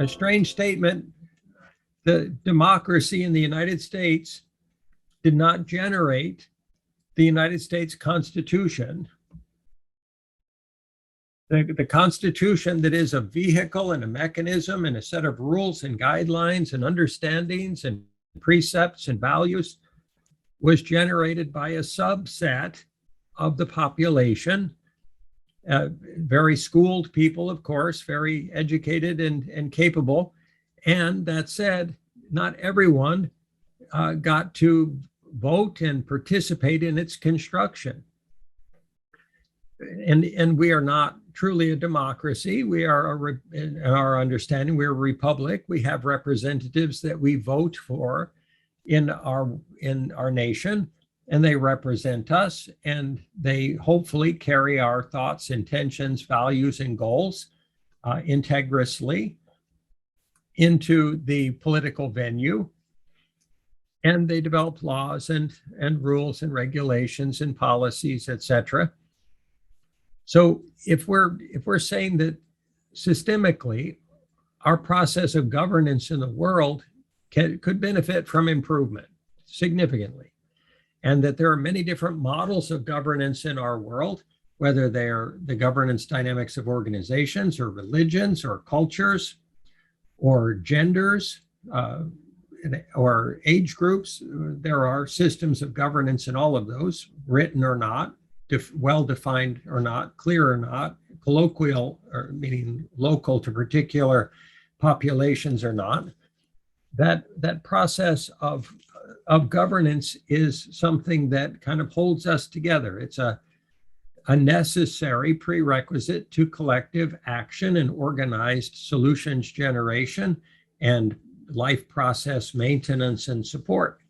A strange statement. The democracy in the United States did not generate the United States Constitution. The Constitution, that is a vehicle and a mechanism and a set of rules and guidelines and understandings and precepts and values, was generated by a subset of the population. Very schooled people, of course, very educated and capable. And that said, not everyone got to vote and participate in its construction. And we are not truly a democracy. We are, in our understanding, we're a republic. We have representatives that we vote for in our nation, and they represent us, and they hopefully carry our thoughts, intentions, values, and goals integriously into the political venue. And they develop laws and rules and regulations and policies, etc. So if we're saying that systemically our process of governance in the world could benefit from improvement significantly, and that there are many different models of governance in our world, whether they're the governance dynamics of organizations or religions or cultures or genders or age groups, there are systems of governance in all of those, written or not, well-defined or not, clear or not, colloquial, or meaning local to particular populations or not. That process of governance is something that kind of holds us together. It's a necessary prerequisite to collective action and organized solutions generation and life process maintenance and support.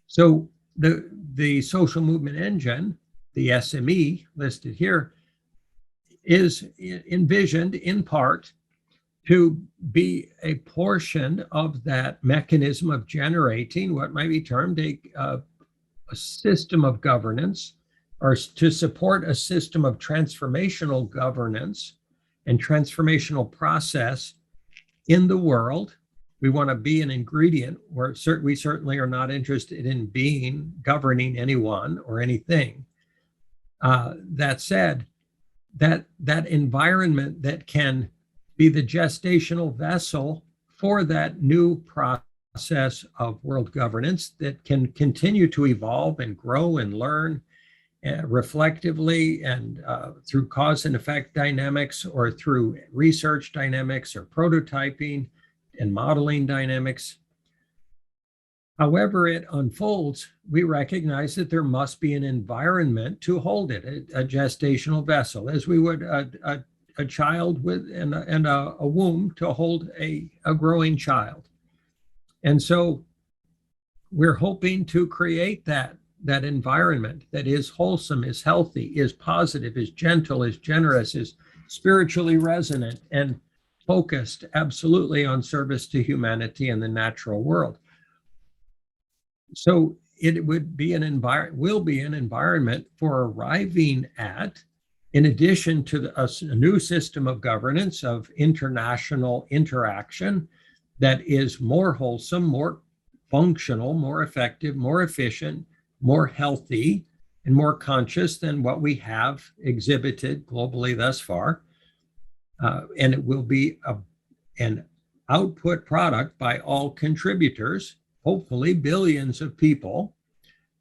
So the social movement engine, the SME listed here, is envisioned in part to be a portion of that mechanism of generating what might be termed a system of governance, or to support a system of transformational governance and transformational process in the world. We want to be an ingredient. We certainly are not interested in governing anyone or anything. That said, that environment that can be the gestational vessel for that new process of world governance that can continue to evolve and grow and learn reflectively and through cause and effect dynamics, or through research dynamics or prototyping and modeling dynamics. However it unfolds, we recognize that there must be an environment to hold it, a gestational vessel, as we would a child and a womb to hold a growing child. And so we're hoping to create that environment that is wholesome, is healthy, is positive, is gentle, is generous, is spiritually resonant, and focused absolutely on service to humanity and the natural world. So it would be will be an environment for arriving at, in addition to a new system of governance, of international interaction that is more wholesome, more functional, more effective, more efficient, more healthy, and more conscious than what we have exhibited globally thus far. And it will be an output product by all contributors. Hopefully, billions of people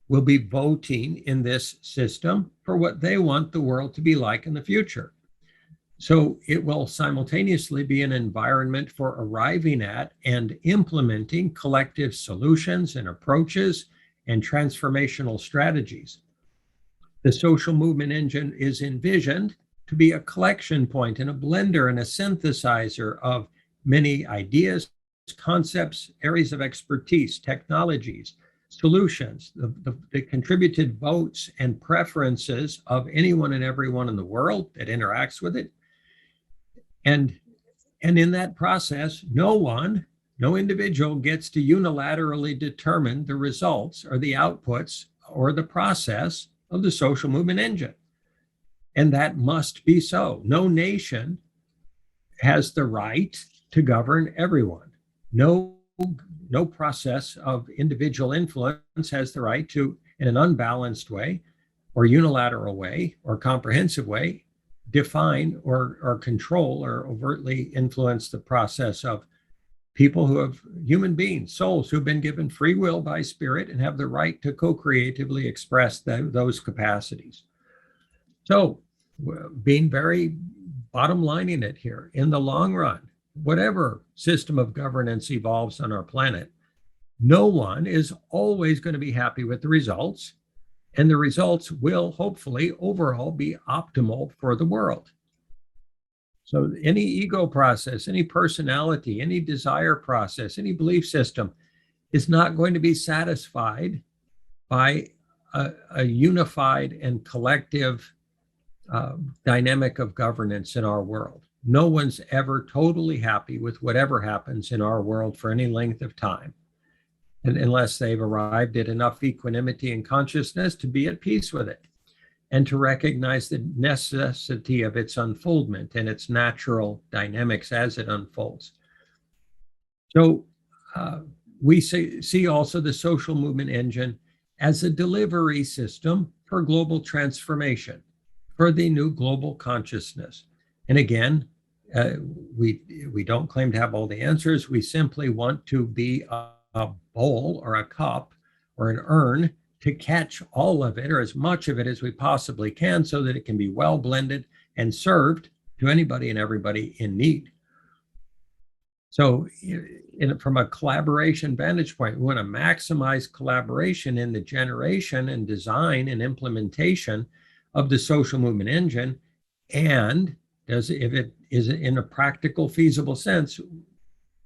will be voting in this system for what they want the world to be like in the future. So it will simultaneously be an environment for arriving at and implementing collective solutions and approaches and transformational strategies. The social movement engine is envisioned to be a collection point and a blender and a synthesizer of many ideas, concepts, areas of expertise, technologies, solutions, the contributed votes and preferences of anyone and everyone in the world that interacts with it. And in that process, no individual gets to unilaterally determine the results or the outputs or the process of the social movement engine. And that must be so. No nation has the right to govern everyone. No, no process of individual influence has the right to, in an unbalanced way, or unilateral way, or comprehensive way, define or control or overtly influence the process of people who have human beings, souls who've been given free will by spirit and have the right to co-creatively express those capacities. So being very bottom lining it here, in the long run, whatever system of governance evolves on our planet, no one is always going to be happy with the results, and the results will hopefully overall be optimal for the world. So any ego process, any personality, any desire process, any belief system is not going to be satisfied by a unified and collective dynamic of governance in our world. No one's ever totally happy with whatever happens in our world for any length of time, and unless they've arrived at enough equanimity and consciousness to be at peace with it and to recognize the necessity of its unfoldment and its natural dynamics as it unfolds. So we see also the social movement engine as a delivery system for global transformation, for the new global consciousness. And again, we don't claim to have all the answers. We simply want to be a bowl or a cup or an urn to catch all of it or as much of it as we possibly can so that it can be well blended and served to anybody and everybody in need. So from a collaboration vantage point, we want to maximize collaboration in the generation and design and implementation of the social movement engine. And if it is in a practical, feasible sense,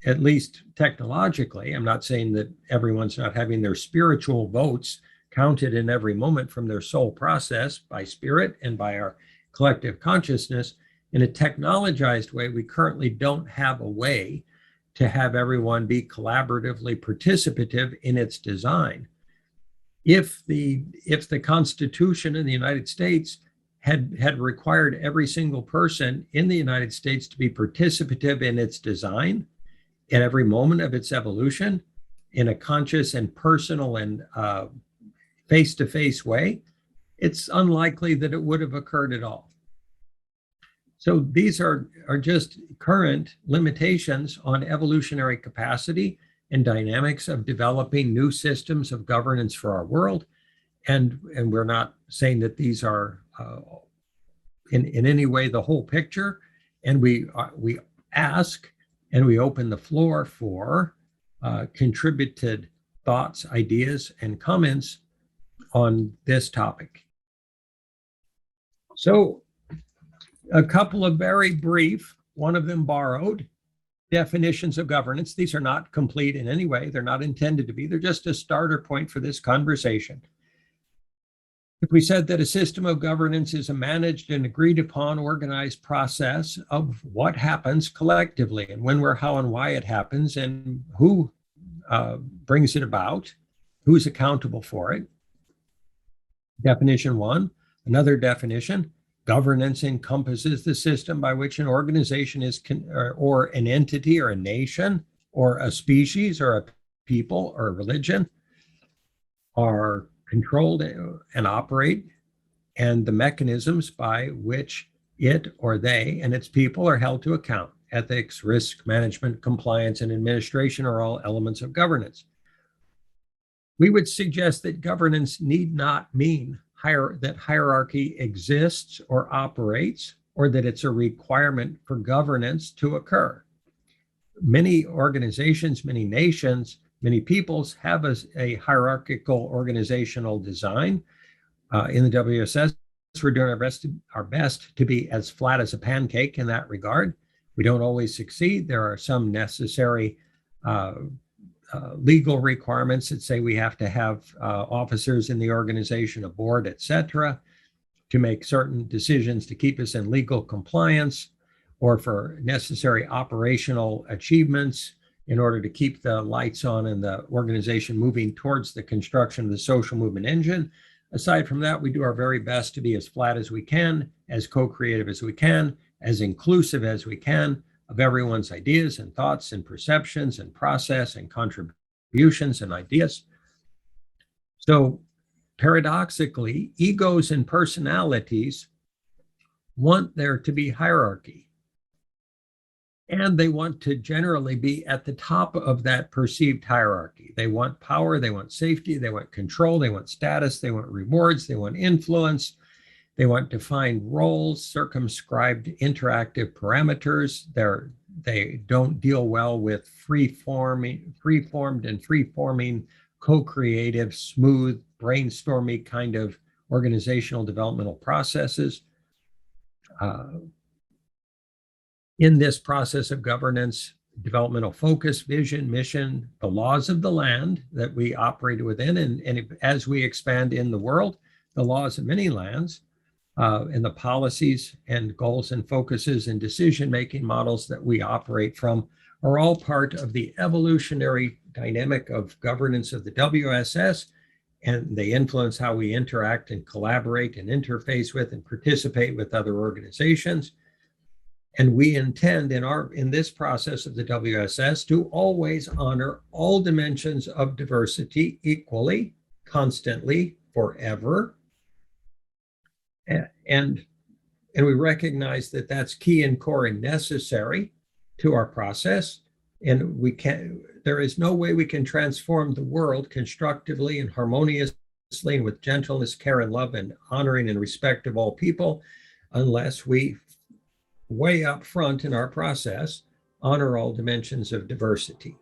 at least technologically, I'm not saying that everyone's not having their spiritual votes counted in every moment from their soul process by spirit and by our collective consciousness. In a technologized way, we currently don't have a way to have everyone be collaboratively participative in its design. If the Constitution in the United States had required every single person in the United States to be participative in its design at every moment of its evolution in a conscious and personal and face-to-face way, it's unlikely that it would have occurred at all. So these are just current limitations on evolutionary capacity and dynamics of developing new systems of governance for our world. And we're not saying that these are in any way the whole picture. And we ask and we open the floor for contributed thoughts, ideas, and comments on this topic. So a couple of very brief, one of them borrowed, definitions of governance. These are not complete in any way. They're not intended to be. They're just a starter point for this conversation. If we said that a system of governance is a managed and agreed upon organized process of what happens collectively and when, where, how, and why it happens and who brings it about, who's accountable for it. Definition one. Another definition: governance encompasses the system by which an organization is or an entity or a nation or a species or a people or a religion are controlled and operate, and the mechanisms by which it or they and its people are held to account. Ethics, risk management, compliance, and administration are all elements of governance. We would suggest that governance need not mean that hierarchy exists or operates, or that it's a requirement for governance to occur. Many organizations, many nations, many peoples have a hierarchical organizational design. In the WSS, we're doing our best to be as flat as a pancake in that regard. We don't always succeed. There are some necessary legal requirements that say we have to have officers in the organization, a board, et cetera, to make certain decisions to keep us in legal compliance or for necessary operational achievements in order to keep the lights on and the organization moving towards the construction of the social movement engine. Aside from that, we do our very best to be as flat as we can, as co-creative as we can, as inclusive as we can, of everyone's ideas and thoughts and perceptions and process and contributions and ideas. So paradoxically, egos and personalities want there to be hierarchy. And they want to generally be at the top of that perceived hierarchy. They want power, they want safety, they want control, they want status, they want rewards, they want influence, they want defined roles, circumscribed interactive parameters. They don't deal well with free-formed and free-forming, co-creative, smooth, brainstormy kind of organizational developmental processes. In this process of governance, developmental focus, vision, mission, the laws of the land that we operate within, and as we expand in the world, the laws of many lands, and the policies and goals and focuses and decision-making models that we operate from are all part of the evolutionary dynamic of governance of the WSS, and they influence how we interact and collaborate and interface with and participate with other organizations. And we intend in this process of the WSS to always honor all dimensions of diversity equally, constantly, forever. And we recognize that that's key and core and necessary to our process. And there is no way we can transform the world constructively and harmoniously and with gentleness, care, and love, and honoring and respect of all people unless we way up front in our process honor all dimensions of diversity.